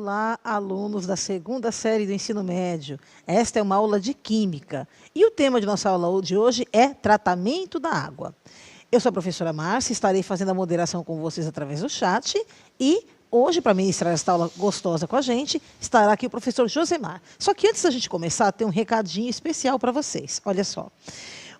Olá, alunos da segunda série do ensino médio. Esta é uma aula de Química. E o tema de nossa aula de hoje é tratamento da água. Eu sou a professora Márcia, estarei fazendo a moderação com vocês através do chat. E hoje, para ministrar esta aula gostosa com a gente, estará aqui o professor Josemar. Só que antes da gente começar, tem um recadinho especial para vocês. Olha só.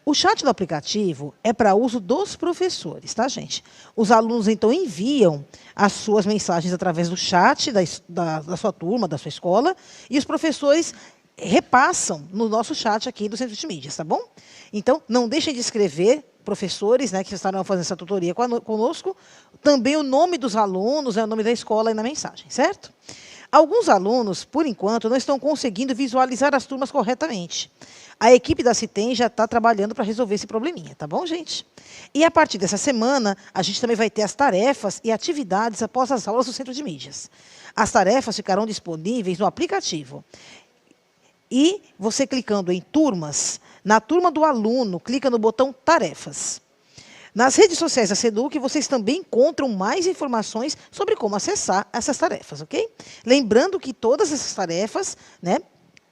O chat do aplicativo é para uso dos professores, tá, gente? Os alunos, então, enviam as suas mensagens através do chat da sua turma, da sua escola, e os professores repassam no nosso chat aqui do Centro de Mídias, tá bom? Então, não deixem de escrever, professores, né, que estarão fazendo essa tutoria conosco, também o nome dos alunos, o nome da escola aí na mensagem, certo? Alguns alunos, por enquanto, não estão conseguindo visualizar as turmas corretamente. A equipe da CITEM já está trabalhando para resolver esse probleminha, tá bom, gente? E a partir dessa semana, a gente também vai ter as tarefas e atividades após as aulas do Centro de Mídias. As tarefas ficarão disponíveis no aplicativo. E você clicando em turmas, na turma do aluno, clica no botão tarefas. Nas redes sociais da SEDUC, vocês também encontram mais informações sobre como acessar essas tarefas, ok? Lembrando que todas essas tarefas, né,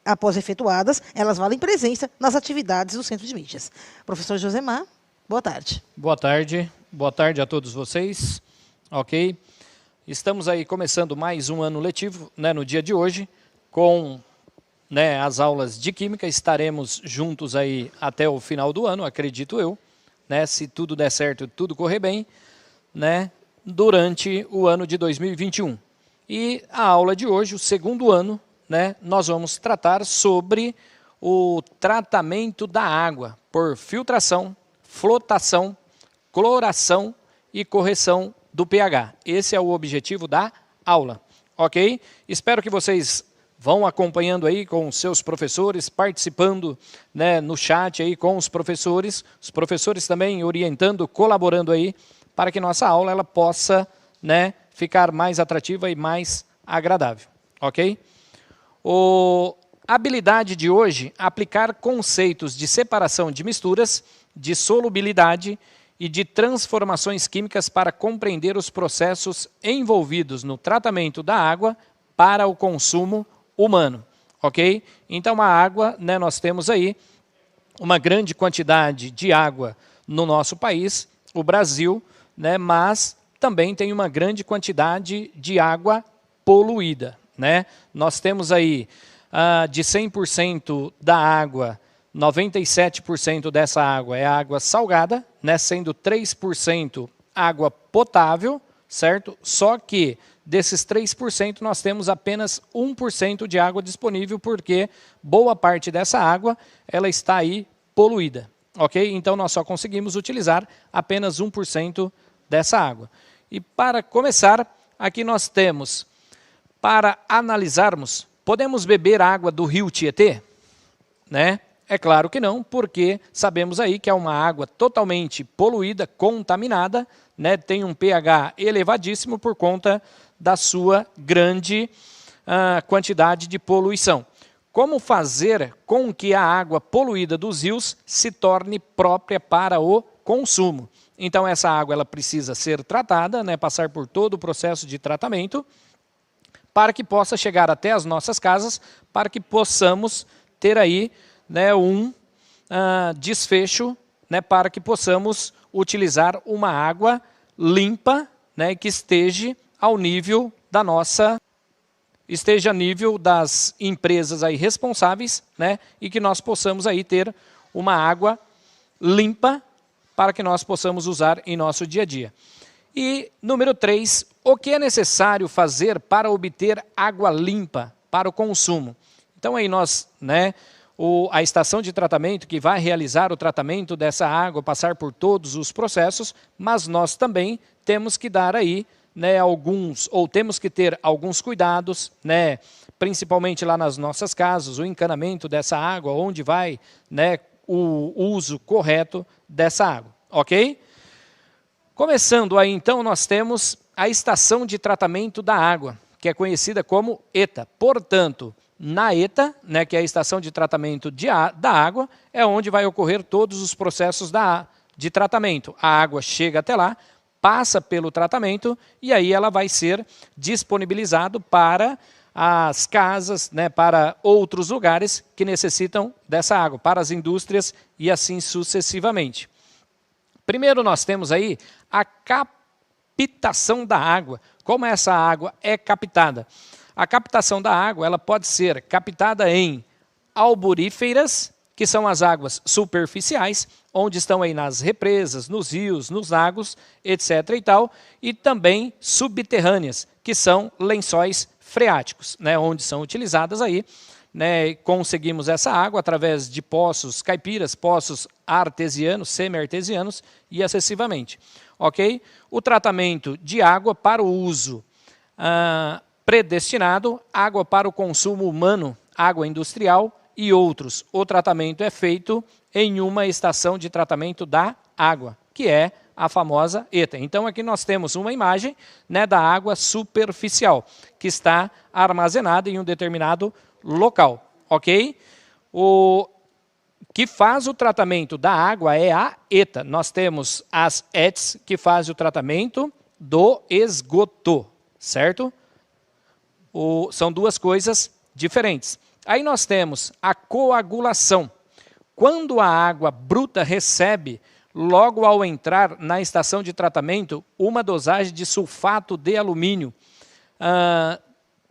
após efetuadas, elas valem presença nas atividades do Centro de Mídias. Professor Josemar, boa tarde. Boa tarde a todos vocês, ok? Estamos aí começando mais um ano letivo, né, no dia de hoje, com, né, as aulas de Química. Estaremos juntos aí até o final do ano, acredito eu, né, se tudo der certo, tudo correr bem, né, durante o ano de 2021. E a aula de hoje, o segundo ano, né, nós vamos tratar sobre o tratamento da água por filtração, flotação, cloração e correção do pH. Esse é o objetivo da aula, ok? Espero que vocês vão acompanhando aí com seus professores, participando, né, no chat aí com os professores também orientando, colaborando aí, para que nossa aula ela possa, né, ficar mais atrativa e mais agradável, ok? A habilidade de hoje, aplicar conceitos de separação de misturas, de solubilidade e de transformações químicas para compreender os processos envolvidos no tratamento da água para o consumo humano, ok? Então a água, né, nós temos aí uma grande quantidade de água no nosso país, o Brasil, né, mas também tem uma grande quantidade de água poluída, né? Nós temos aí de 100% da água, 97% dessa água é água salgada, né, sendo 3% água potável, certo? Só que desses 3% nós temos apenas 1% de água disponível, porque boa parte dessa água ela está aí poluída, ok? Então nós só conseguimos utilizar apenas 1% dessa água. E para começar, aqui nós temos, para analisarmos, podemos beber água do rio Tietê? Né? É claro que não, porque sabemos aí que é uma água totalmente poluída, contaminada, né? Tem um pH elevadíssimo por conta da sua grande quantidade de poluição. Como fazer com que a água poluída dos rios se torne própria para o consumo? Então essa água ela precisa ser tratada, né? Passar por todo o processo de tratamento, para que possa chegar até as nossas casas, para que possamos ter aí, né, um desfecho, né, para que possamos utilizar uma água limpa, né, que esteja ao nível da esteja a nível das empresas aí responsáveis, né, e que nós possamos aí ter uma água limpa para que nós possamos usar em nosso dia a dia. E número 3, o que é necessário fazer para obter água limpa para o consumo? Então aí nós, né, a estação de tratamento que vai realizar o tratamento dessa água, passar por todos os processos, mas nós também temos que dar aí, né, temos que ter alguns cuidados, né, principalmente lá nas nossas casas, o encanamento dessa água, onde vai, né, o uso correto dessa água, ok? Começando aí, então, nós temos a estação de tratamento da água, que é conhecida como ETA. Portanto, na ETA, né, que é a estação de tratamento da água, é onde vai ocorrer todos os processos de tratamento. A água chega até lá, passa pelo tratamento e aí ela vai ser disponibilizado para as casas, né, para outros lugares que necessitam dessa água, para as indústrias e assim sucessivamente. Primeiro nós temos aí a captação da água. Como essa água é captada? A captação da água ela pode ser captada em alburíferas, que são as águas superficiais, onde estão aí nas represas, nos rios, nos lagos, etc. e tal, e também subterrâneas, que são lençóis freáticos, né, onde são utilizadas aí, né, conseguimos essa água através de poços caipiras, poços artesianos, semi-artesianos e acessivamente. Ok? O tratamento de água para o uso predestinado, água para o consumo humano, água industrial e outros. O tratamento é feito em uma estação de tratamento da água, que é a famosa ETA. Então aqui nós temos uma imagem, né, da água superficial, que está armazenada em um determinado local, ok? O que faz o tratamento da água é a ETA. Nós temos as ETs, que fazem o tratamento do esgoto, certo? São duas coisas diferentes. Aí nós temos a coagulação. Quando a água bruta recebe, logo ao entrar na estação de tratamento, uma dosagem de sulfato de alumínio,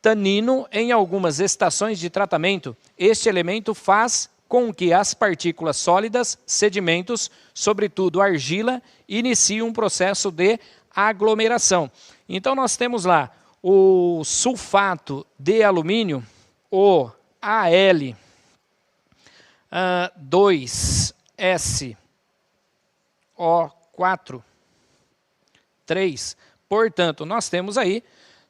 tanino, em algumas estações de tratamento, este elemento faz com que as partículas sólidas, sedimentos, sobretudo argila, iniciem um processo de aglomeração. Então nós temos lá o sulfato de alumínio, o Al2SO4,3. Portanto, nós temos aí,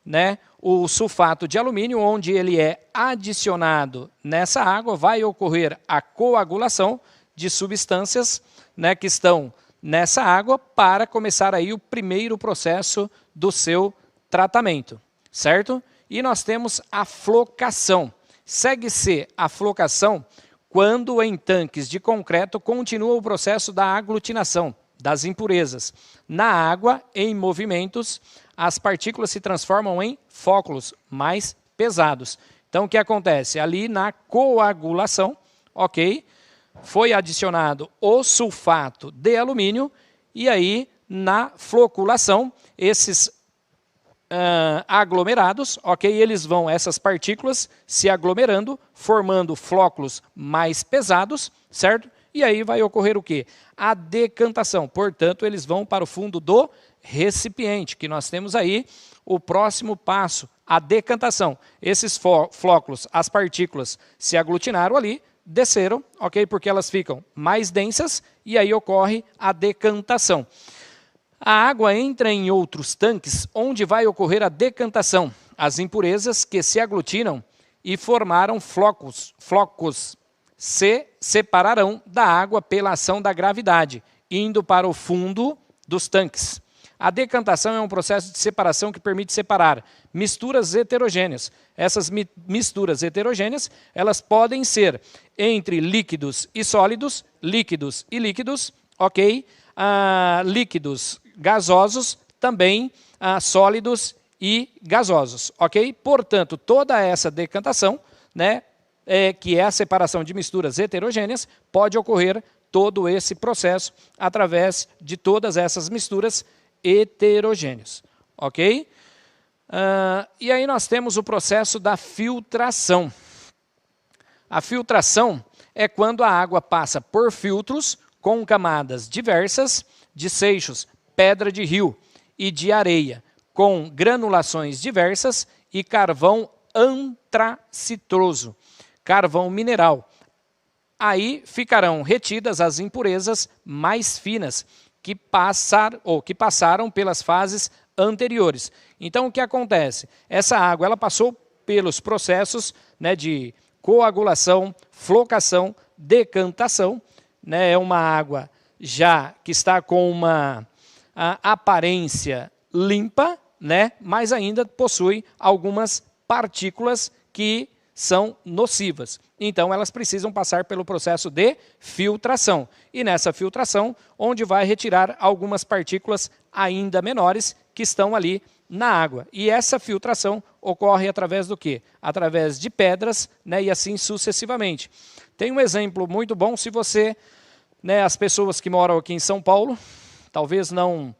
né, o sulfato de alumínio, onde ele é adicionado nessa água, vai ocorrer a coagulação de substâncias, né, que estão nessa água para começar aí o primeiro processo do seu tratamento, certo? E nós temos a flocação. Segue-se a flocação quando em tanques de concreto continua o processo da aglutinação das impurezas. Na água, em movimentos, as partículas se transformam em flóculos mais pesados. Então, o que acontece? Ali na coagulação, ok, foi adicionado o sulfato de alumínio e aí na floculação, esses aglomerados, ok, eles vão, essas partículas se aglomerando, formando flóculos mais pesados, certo? E aí vai ocorrer o quê? A decantação. Portanto, eles vão para o fundo do recipiente, que nós temos aí o próximo passo, a decantação. Esses flóculos, as partículas se aglutinaram ali, desceram, ok? Porque elas ficam mais densas e aí ocorre a decantação. A água entra em outros tanques onde vai ocorrer a decantação. As impurezas que se aglutinam e formaram flocos se separarão da água pela ação da gravidade, indo para o fundo dos tanques. A decantação é um processo de separação que permite separar misturas heterogêneas. Essas misturas heterogêneas, elas podem ser entre líquidos e sólidos, líquidos e líquidos, ok? Líquidos gasosos, também sólidos e gasosos, ok? Portanto, toda essa decantação, né, que é a separação de misturas heterogêneas, pode ocorrer todo esse processo através de todas essas misturas heterogêneas, ok? E aí nós temos o processo da filtração. A filtração é quando a água passa por filtros com camadas diversas de seixos, pedra de rio e de areia, com granulações diversas e carvão antracitroso, carvão mineral. Aí ficarão retidas as impurezas mais finas que passaram pelas fases anteriores. Então, o que acontece? Essa água ela passou pelos processos, né, de coagulação, flocação, decantação. Né, é uma água já que está com uma aparência limpa, né, mas ainda possui algumas partículas que são nocivas. Então, elas precisam passar pelo processo de filtração. E nessa filtração, onde vai retirar algumas partículas ainda menores que estão ali na água. E essa filtração ocorre através do quê? Através de pedras, né, e assim sucessivamente. Tem um exemplo muito bom, se você, né, as pessoas que moram aqui em São Paulo, talvez não,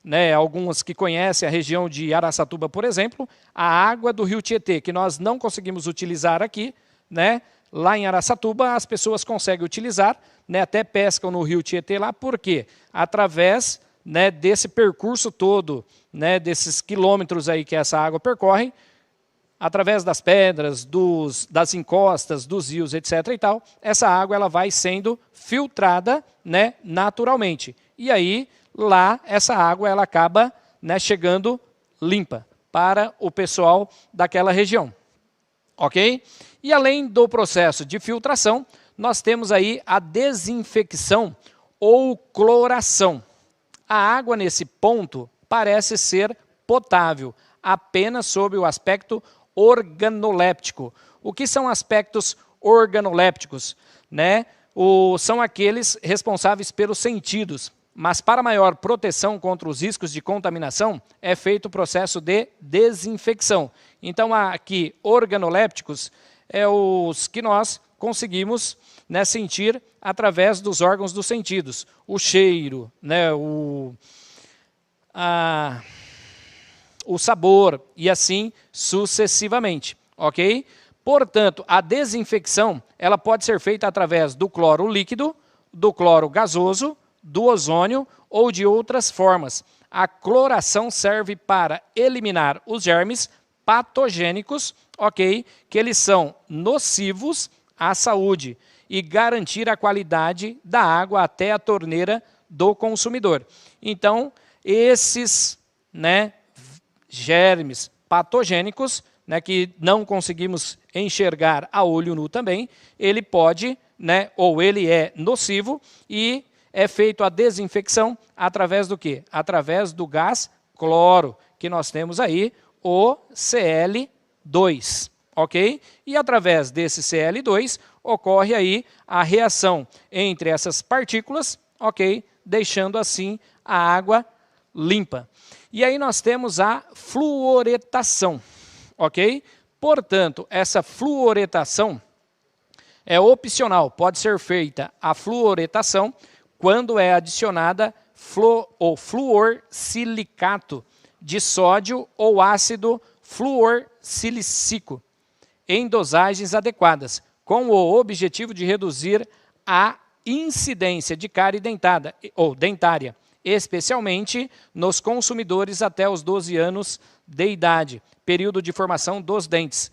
né, algumas que conhecem a região de Araçatuba, por exemplo, a água do rio Tietê, que nós não conseguimos utilizar aqui, né, lá em Araçatuba as pessoas conseguem utilizar, né, até pescam no rio Tietê lá, por quê? Através, né, desse percurso todo, né, desses quilômetros aí que essa água percorre, através das pedras, das encostas, dos rios, etc. e tal, essa água ela vai sendo filtrada, né, naturalmente. E aí, lá, essa água ela acaba, né, chegando limpa para o pessoal daquela região. Ok? E além do processo de filtração, nós temos aí a desinfecção ou cloração. A água nesse ponto parece ser potável, apenas sob o aspecto organoléptico. O que são aspectos organolépticos? Né? São aqueles responsáveis pelos sentidos, mas para maior proteção contra os riscos de contaminação, é feito o processo de desinfecção. Então, aqui, organolépticos é os que nós conseguimos, né, sentir através dos órgãos dos sentidos. O cheiro, né, o sabor e assim sucessivamente, ok? Portanto, a desinfecção ela pode ser feita através do cloro líquido, do cloro gasoso, do ozônio ou de outras formas. A cloração serve para eliminar os germes patogênicos, ok? Que eles são nocivos à saúde e garantir a qualidade da água até a torneira do consumidor. Então, esses, né, germes patogênicos, né, que não conseguimos enxergar a olho nu também, ele pode, né, ou ele é nocivo e é feito a desinfecção através do quê? Através do gás cloro, que nós temos aí, o Cl2, ok? E através desse Cl2 ocorre aí a reação entre essas partículas, ok? Deixando assim a água limpa. E aí nós temos a fluoretação, ok? Portanto, essa fluoretação é opcional, pode ser feita a fluoretação quando é adicionada fluorsilicato de sódio ou ácido fluorsilícico em dosagens adequadas, com o objetivo de reduzir a incidência de cárie dentada ou dentária, especialmente nos consumidores até os 12 anos de idade, período de formação dos dentes.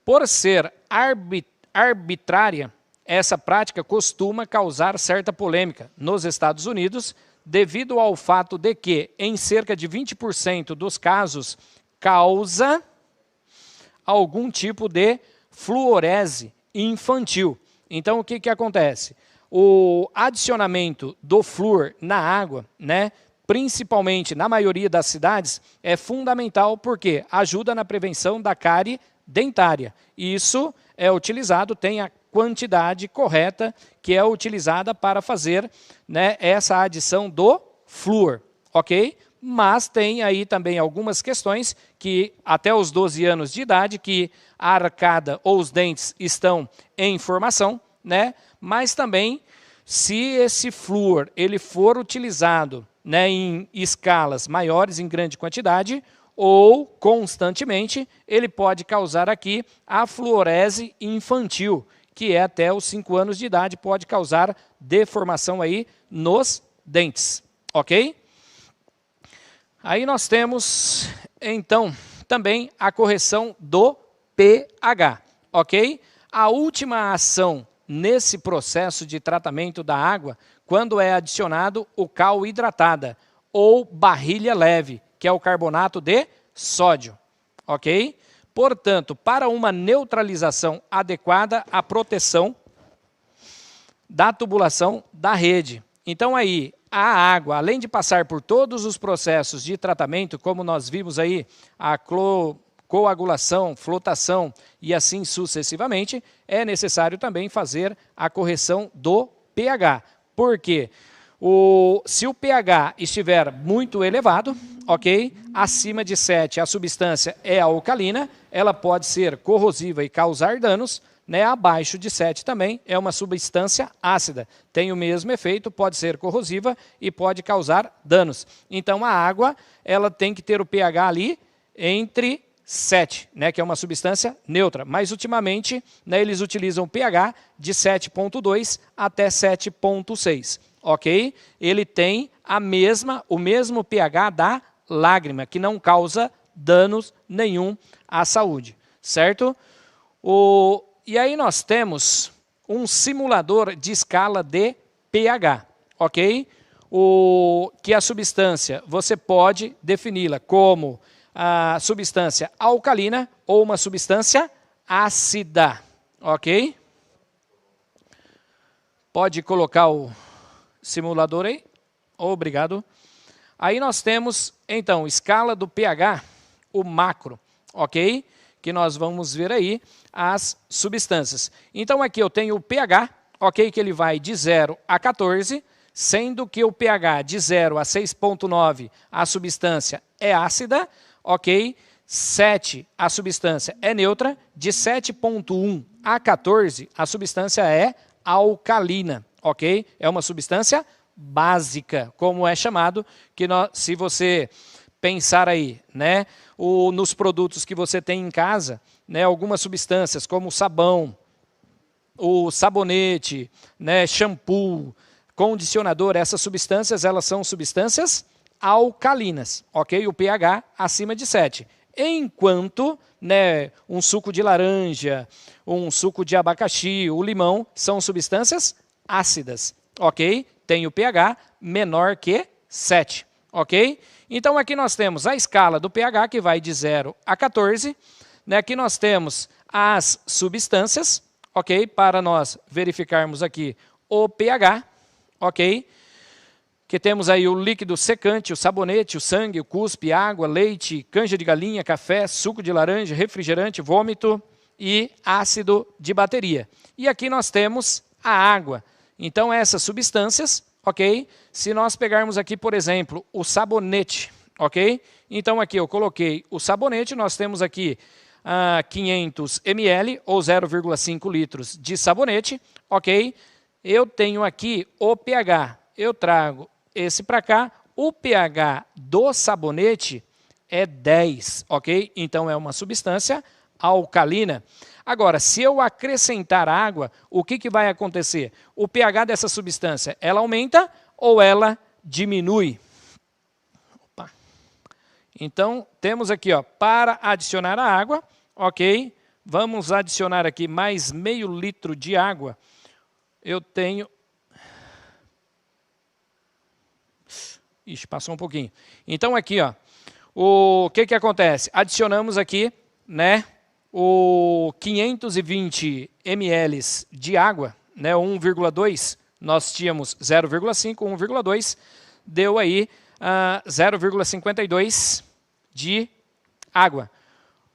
Por ser arbitrária, essa prática costuma causar certa polêmica nos Estados Unidos, devido ao fato de que, em cerca de 20% dos casos, causa algum tipo de fluorese infantil. Então, o que acontece? O adicionamento do flúor na água, né, principalmente na maioria das cidades, é fundamental porque ajuda na prevenção da cárie dentária. Isso é utilizado, tem a quantidade correta que é utilizada para fazer, né, essa adição do flúor, ok? Mas tem aí também algumas questões que até os 12 anos de idade, que a arcada ou os dentes estão em formação, né? Mas também, se esse flúor ele for utilizado, né, em escalas maiores, em grande quantidade, ou constantemente, ele pode causar aqui a fluorese infantil, que é até os 5 anos de idade, pode causar deformação aí nos dentes, ok? Aí nós temos, então, também a correção do pH, ok? A última ação nesse processo de tratamento da água, quando é adicionado o cal hidratada ou barrilha leve, que é o carbonato de sódio, ok? Portanto, para uma neutralização adequada, a proteção da tubulação da rede. Então aí, a água, além de passar por todos os processos de tratamento, como nós vimos aí, a coagulação, flotação e assim sucessivamente, é necessário também fazer a correção do pH. Por quê? Se o pH estiver muito elevado, ok? Acima de 7 a substância é alcalina, ela pode ser corrosiva e causar danos, né? Abaixo de 7 também é uma substância ácida. Tem o mesmo efeito, pode ser corrosiva e pode causar danos. Então a água ela tem que ter o pH ali entre 7, né, que é uma substância neutra. Mas ultimamente, né, eles utilizam o pH de 7,2 até 7,6. Ok? Ele tem o mesmo pH da lágrima, que não causa danos nenhum à saúde, certo? E aí nós temos um simulador de escala de pH, ok? Que a substância, você pode defini-la como a substância alcalina ou uma substância ácida, ok? Pode colocar o simulador aí. Obrigado. Aí nós temos, então, escala do pH, o macro, ok? Que nós vamos ver aí as substâncias. Então aqui eu tenho o pH, ok? Que ele vai de 0 a 14, sendo que o pH de 0 a 6,9 a substância é ácida, ok? 7 a substância é neutra, de 7,1 a 14 a substância é alcalina, ok? É uma substância básica, como é chamado, que se você pensar aí, né, nos produtos que você tem em casa, né, algumas substâncias como o sabão, o sabonete, né, shampoo, condicionador, essas substâncias, elas são substâncias alcalinas, ok? O pH acima de 7. Enquanto, né, um suco de laranja, um suco de abacaxi, o limão, são substâncias ácidas, ok? Tem o pH menor que 7, ok? Então aqui nós temos a escala do pH que vai de 0 a 14, né? Aqui nós temos as substâncias, ok? Para nós verificarmos aqui o pH, ok? Que temos aí o líquido secante, o sabonete, o sangue, o cuspe, água, leite, canja de galinha, café, suco de laranja, refrigerante, vômito e ácido de bateria. E aqui nós temos a água. Então essas substâncias, ok? Se nós pegarmos aqui, por exemplo, o sabonete, ok? Então aqui eu coloquei o sabonete, nós temos aqui 500 ml ou 0,5 litros de sabonete, ok? Eu tenho aqui o pH, eu trago esse para cá, o pH do sabonete é 10, ok? Então é uma substância alcalina. Agora, se eu acrescentar água, o que vai acontecer? O pH dessa substância, ela aumenta ou ela diminui? Opa. Então, temos aqui, ó, para adicionar a água, ok? Vamos adicionar aqui mais meio litro de água. Eu tenho... Ixi, passou um pouquinho. Então aqui, ó, o que acontece? Adicionamos aqui, né, o 520 ml de água, né, 1,2, nós tínhamos 0,5, 1,2, deu aí 0,52 de água.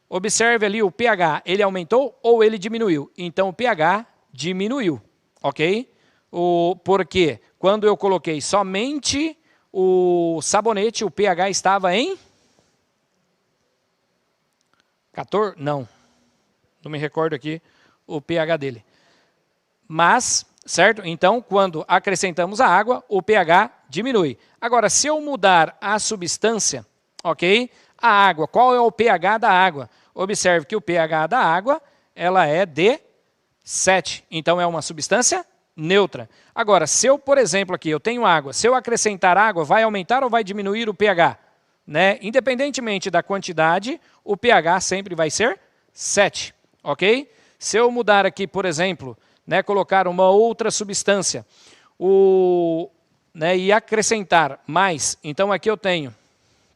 Observe ali o pH, ele aumentou ou ele diminuiu? Então o pH diminuiu, ok? Porque quando eu coloquei somente o sabonete, o pH estava em 14? Não me recordo aqui o pH dele. Mas, certo? Então, quando acrescentamos a água, o pH diminui. Agora, se eu mudar a substância, ok? A água, qual é o pH da água? Observe que o pH da água, ela é de 7. Então, é uma substância neutra. Agora, se eu, por exemplo, aqui, eu tenho água, se eu acrescentar água, vai aumentar ou vai diminuir o pH? Né? Independentemente da quantidade, o pH sempre vai ser 7, ok? Se eu mudar aqui, por exemplo, né, colocar uma outra substância né, e acrescentar mais, então aqui eu tenho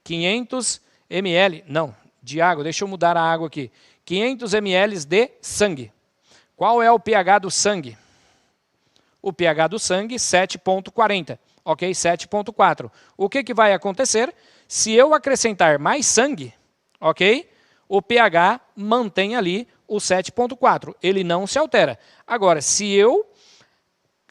500 ml, não, de água, deixa eu mudar a água aqui, 500 ml de sangue. Qual é o pH do sangue? O pH do sangue, 7,40, ok? 7,4. O que vai acontecer? Se eu acrescentar mais sangue, ok? O pH mantém ali o 7,4. Ele não se altera. Agora, se eu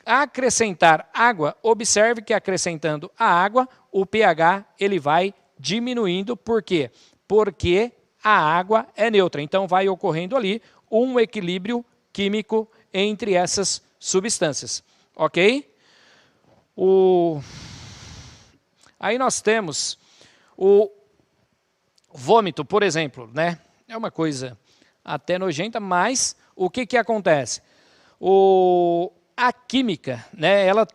acrescentar água, observe que acrescentando a água, o pH ele vai diminuindo. Por quê? Porque a água é neutra. Então, vai ocorrendo ali um equilíbrio químico entre essas substâncias. Ok? Aí nós temos o vômito, por exemplo, né? É uma coisa até nojenta, mas o que acontece? A química, né, ela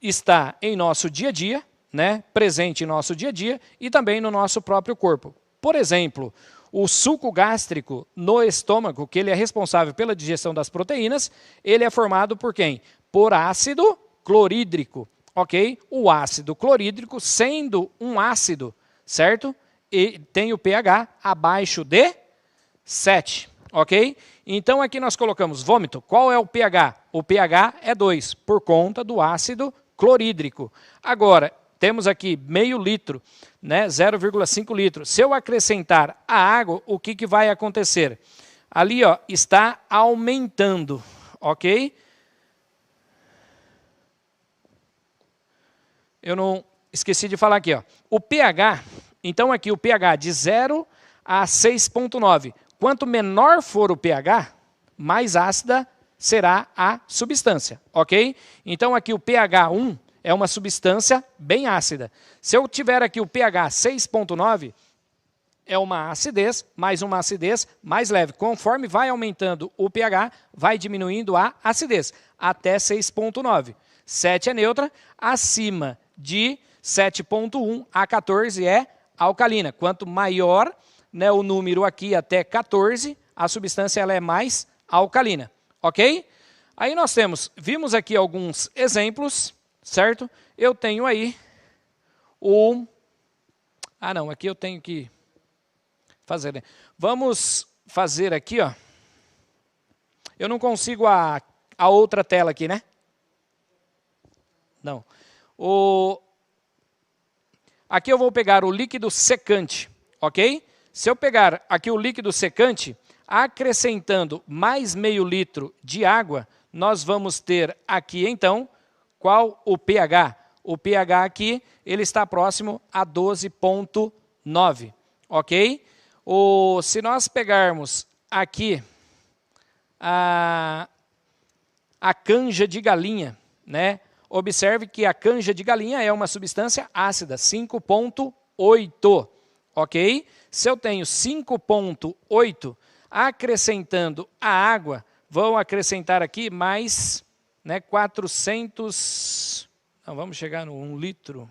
está em nosso dia a dia, né, presente em nosso dia a dia e também no nosso próprio corpo. Por exemplo, o suco gástrico no estômago, que ele é responsável pela digestão das proteínas, ele é formado por quem? Por ácido clorídrico, ok? O ácido clorídrico, sendo um ácido, certo? E tem o pH abaixo de 7, ok? Então aqui nós colocamos vômito. Qual é o pH? O pH é 2, por conta do ácido clorídrico. Agora, temos aqui meio litro, né, 0,5 litros. Se eu acrescentar a água, o que vai acontecer? Ali, ó, está aumentando, ok? Eu não esqueci de falar aqui, ó. O pH, então aqui o pH de 0 a 6,9. Quanto menor for o pH, mais ácida será a substância, ok? Então aqui o pH 1 é uma substância bem ácida. Se eu tiver aqui o pH 6,9, é uma acidez mais leve. Conforme vai aumentando o pH, vai diminuindo a acidez, até 6,9. 7 é neutra, acima de 7,1 a 14 é alcalina. Quanto maior, né, o número aqui até 14, a substância ela é mais alcalina, ok? Aí nós vimos aqui alguns exemplos, certo? Eu tenho aí aqui eu tenho que fazer, né? Vamos fazer aqui, ó. Eu não consigo a outra tela aqui, né? Não. Aqui eu vou pegar o líquido secante, ok? Se eu pegar aqui o líquido secante, acrescentando mais meio litro de água, nós vamos ter aqui, então, qual o pH? O pH aqui, ele está próximo a 12,9, ok? Se nós pegarmos aqui a canja de galinha, né? Observe que a canja de galinha é uma substância ácida, 5,8, ok? Se eu tenho 5,8, acrescentando a água, vão acrescentar aqui mais, né, 400... Não, vamos chegar no 1 litro.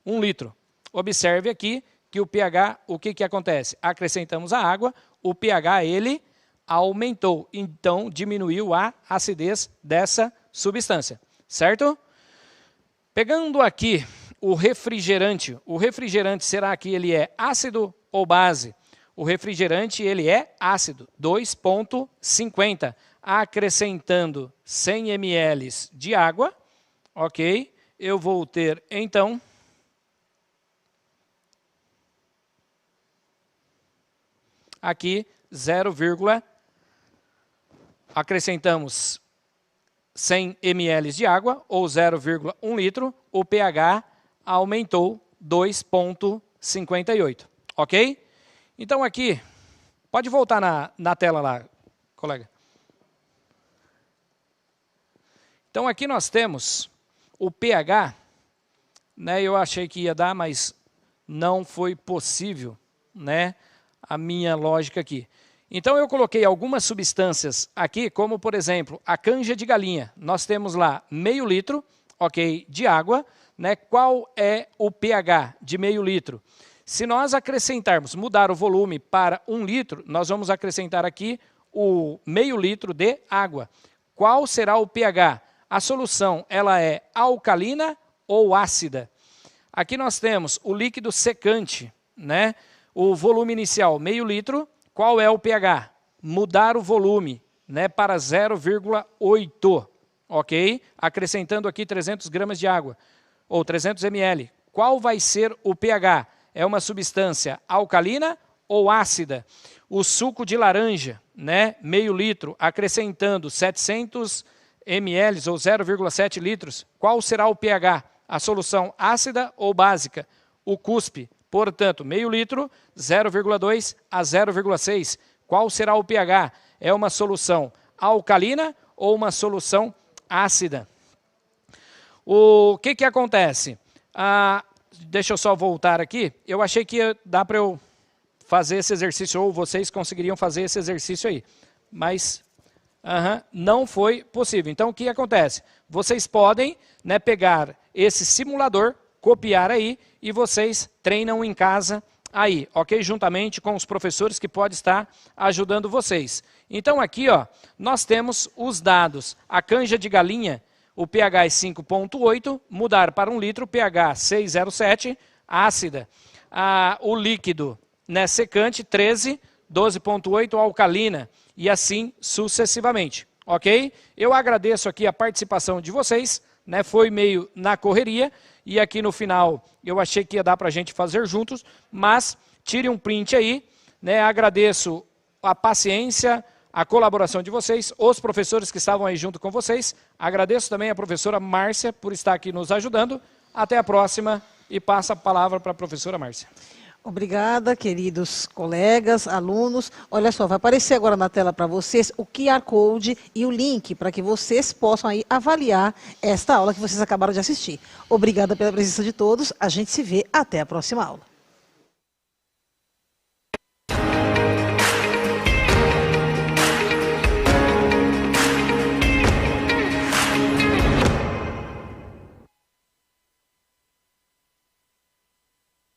Um litro. Observe aqui que o pH, o que acontece? Acrescentamos a água, o pH ele aumentou, então diminuiu a acidez dessa substância, certo? Pegando aqui o refrigerante será que ele é ácido ou base? O refrigerante ele é ácido, 2,50. Acrescentando 100 ml de água, ok? Eu vou ter então aqui 0, acrescentamos 100 ml de água, ou 0,1 litro, o pH aumentou 2,58, ok? Então aqui, pode voltar na tela lá, colega. Então aqui nós temos o pH, né, eu achei que ia dar, mas não foi possível, né, a minha lógica aqui. Então eu coloquei algumas substâncias aqui, como por exemplo, a canja de galinha. Nós temos lá meio litro, ok, de água, né? Qual é o pH de meio litro? Se nós acrescentarmos, mudar o volume para 1 litro, nós vamos acrescentar aqui o meio litro de água. Qual será o pH? A solução, ela é alcalina ou ácida? Aqui nós temos o líquido secante, né? O volume inicial, meio litro. Qual é o pH? Mudar o volume, né, para 0,8, ok? Acrescentando aqui 300 gramas de água, ou 300 ml. qual vai ser o pH? É uma substância alcalina ou ácida? O suco de laranja, né, meio litro, acrescentando 700 ml ou 0,7 litros, qual será o pH? A solução ácida ou básica? O cuspe, portanto, meio litro, 0,2 a 0,6. Qual será o pH? É uma solução alcalina ou uma solução ácida? O que acontece? Deixa eu só voltar aqui. Eu achei que ia dar para eu fazer esse exercício, ou vocês conseguiriam fazer esse exercício aí. Mas não foi possível. Então, o que acontece? Vocês podem, né, pegar esse simulador, copiar aí, e vocês treinam em casa aí, ok? Juntamente com os professores que podem estar ajudando vocês. Então, aqui, ó, nós temos os dados. A canja de galinha, o pH é 5,8, mudar para 1 litro, pH 6,07, ácida. O líquido, né, secante, 13, 12,8, alcalina, e assim sucessivamente, ok? Eu agradeço aqui a participação de vocês, né, foi meio na correria, e aqui no final eu achei que ia dar para a gente fazer juntos, mas tire um print aí, né, agradeço a paciência, a colaboração de vocês, os professores que estavam aí junto com vocês. Agradeço também a professora Márcia por estar aqui nos ajudando. Até a próxima e passo a palavra para a professora Márcia. Obrigada, queridos colegas, alunos. Olha só, vai aparecer agora na tela para vocês o QR Code e o link para que vocês possam aí avaliar esta aula que vocês acabaram de assistir. Obrigada pela presença de todos. A gente se vê até a próxima aula.